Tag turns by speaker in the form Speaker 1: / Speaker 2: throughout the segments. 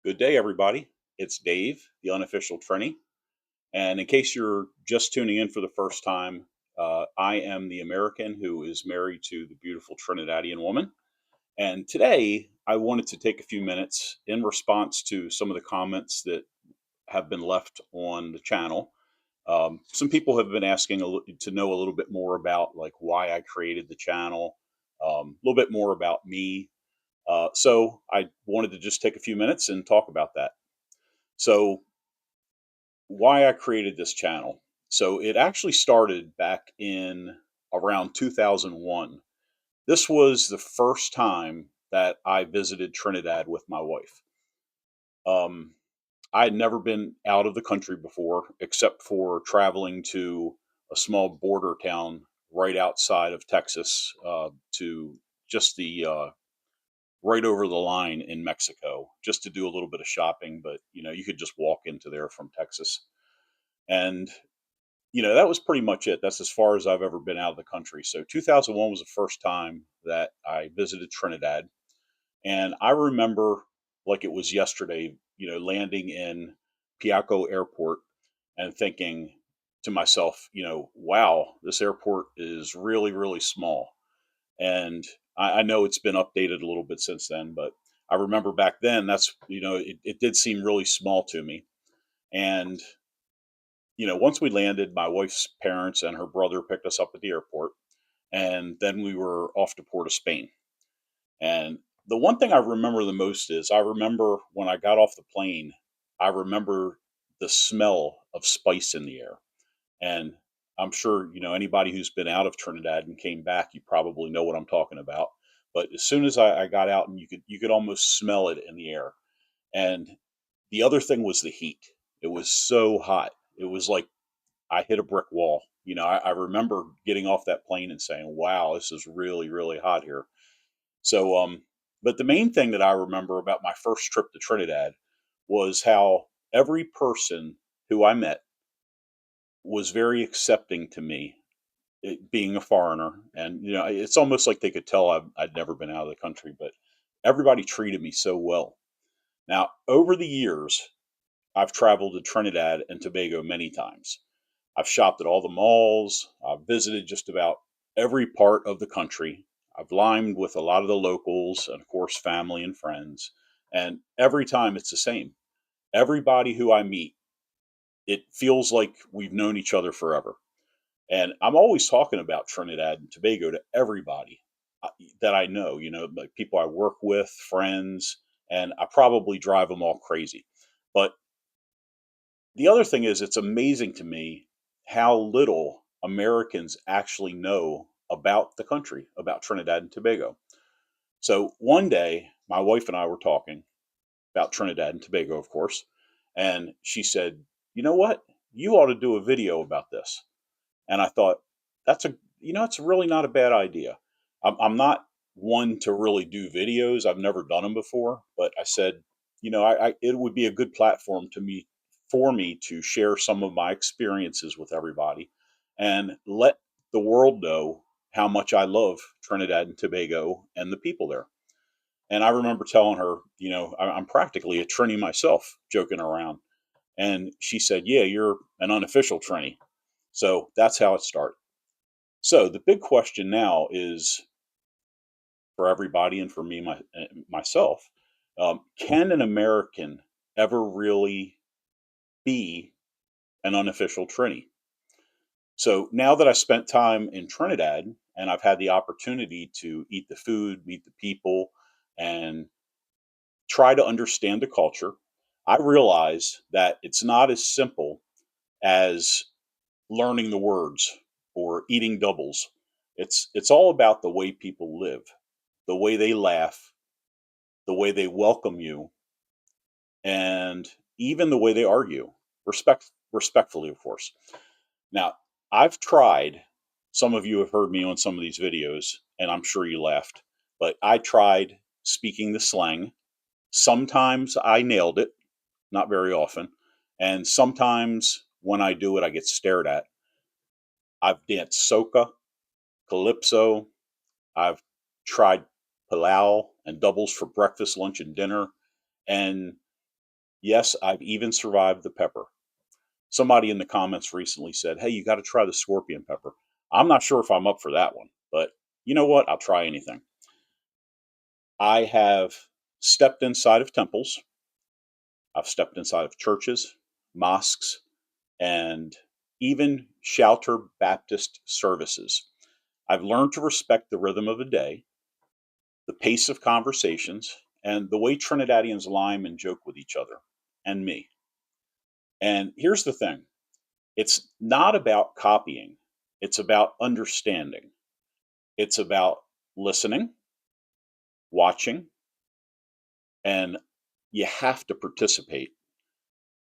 Speaker 1: Good day, everybody. It's Dave, the unofficial Trini. And in case you're just tuning in for the first time, I am the American who is married to the beautiful Trinidadian woman. And today, I wanted to take a few minutes in response to some of the comments that have been left on the channel. Some people have been asking to know a little bit more about like why I created the channel, a little bit more about me. So I wanted to just take a few minutes and talk about that. So why I created this channel. So it actually started back in around 2001. This was the first time that I visited Trinidad with my wife. Um, I had never been out of the country before, except for traveling to a small border town right outside of Texas, to just the right over the line in Mexico, just to do a little bit of shopping. But you could just walk into there from Texas, and that was pretty much it. That's as far as I've ever been out of the country. So 2001 was the first time that I visited Trinidad. And I remember like it was yesterday, landing in Piaco Airport and thinking to myself, wow, this airport is really, really small. And I know it's been updated a little bit since then, but I remember back then it did seem really small to me. And once we landed, my wife's parents and her brother picked us up at the airport, and then we were off to Port of Spain. And the one thing I remember the most is I remember when I got off the plane, I remember the smell of spice in the air. And I'm sure, anybody who's been out of Trinidad and came back, you probably know what I'm talking about. But as soon as I got out, and you could almost smell it in the air. And the other thing was the heat. It was so hot. It was like I hit a brick wall. I remember getting off that plane and saying, "Wow, this is really, really hot here." So, but the main thing that I remember about my first trip to Trinidad was how every person who I met was very accepting to me, being a foreigner, and it's almost like they could tell I'd never been out of the country, but everybody treated me so well. Now, over the years, I've traveled to Trinidad and Tobago many times. I've shopped at all the malls. I've visited just about every part of the country. I've limed with a lot of the locals and, of course, family and friends. And every time it's the same. Everybody who I meet, it feels like we've known each other forever. And I'm always talking about Trinidad and Tobago to everybody that I know, like people I work with, friends, and I probably drive them all crazy. But the other thing is, it's amazing to me how little Americans actually know about the country, about Trinidad and Tobago. So one day, my wife and I were talking about Trinidad and Tobago, of course, and she said, "You know what? You ought to do a video about this." And I thought, it's really not a bad idea. I'm not one to really do videos. I've never done them before, but I said, it would be a good platform for me to share some of my experiences with everybody and let the world know how much I love Trinidad and Tobago and the people there. And I remember telling her, I'm practically a Trini myself, joking around. And she said, "Yeah, you're an unofficial Trini." So that's how it started. So the big question now is for everybody and for me myself: can an American ever really be an unofficial Trini? So now that I spent time in Trinidad and I've had the opportunity to eat the food, meet the people, and try to understand the culture, I realize that it's not as simple as learning the words or eating doubles. It's all about the way people live, the way they laugh, the way they welcome you, and even the way they argue. Respectfully, of course. Now, I've tried, some of you have heard me on some of these videos, and I'm sure you laughed, but I tried speaking the slang. Sometimes I nailed it, not very often. And sometimes when I do it, I get stared at. I've danced soca, calypso. I've tried palau and doubles for breakfast, lunch, and dinner. And Yes, I've even survived the pepper. Somebody in the comments recently said, "Hey, you got to try the scorpion pepper." I'm not sure if I'm up for that one, but you know what? I'll try anything. I have stepped inside of temples, I've stepped inside of churches, mosques, and even shelter Baptist services. I've learned to respect the rhythm of the day, the pace of conversations, and the way Trinidadians lime and joke with each other and me. And here's the thing, it's not about copying, it's about understanding. It's about listening, watching, and you have to participate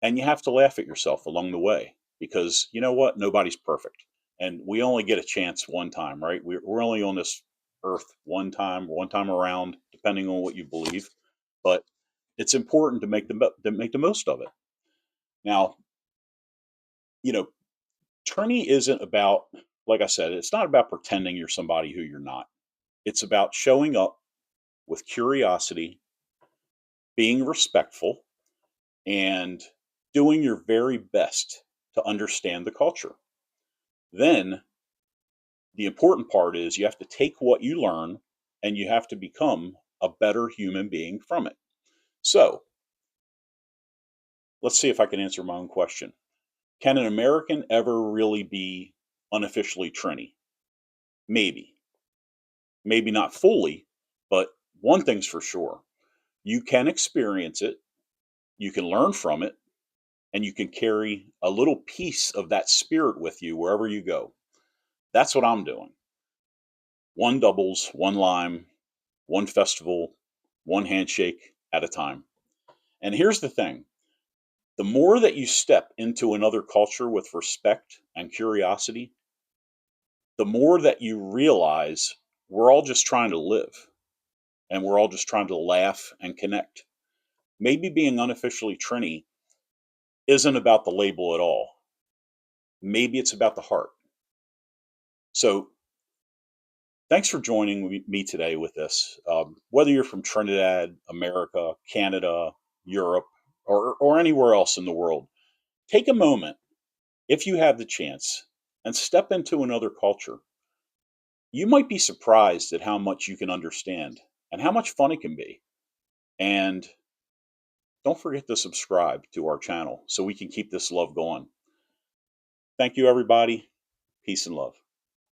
Speaker 1: and you have to laugh at yourself along the way because you know what? Nobody's perfect. And we only get a chance one time, right? We're only on this earth one time around, depending on what you believe. But it's important to make the most of it. Now, you know, Trini isn't about, like I said, it's not about pretending you're somebody who you're not. It's about showing up with curiosity, being respectful, and doing your very best to understand the culture. Then the important part is you have to take what you learn and you have to become a better human being from it. So let's see if I can answer my own question. Can an American ever really be unofficially Trini? Maybe. Maybe not fully, but one thing's for sure. You can experience it, you can learn from it, and you can carry a little piece of that spirit with you wherever you go. That's what I'm doing. One doubles, one lime, one festival, one handshake at a time. And here's the thing, the more that you step into another culture with respect and curiosity, the more that you realize we're all just trying to live and we're all just trying to laugh and connect. Maybe being unofficially Trini isn't about the label at all. Maybe it's about the heart. So thanks for joining me today with this. Whether you're from Trinidad, America, Canada, Europe, or anywhere else in the world, take a moment, if you have the chance, and step into another culture. You might be surprised at how much you can understand and how much fun it can be. And don't forget to subscribe to our channel so we can keep this love going. Thank you, everybody. Peace and love.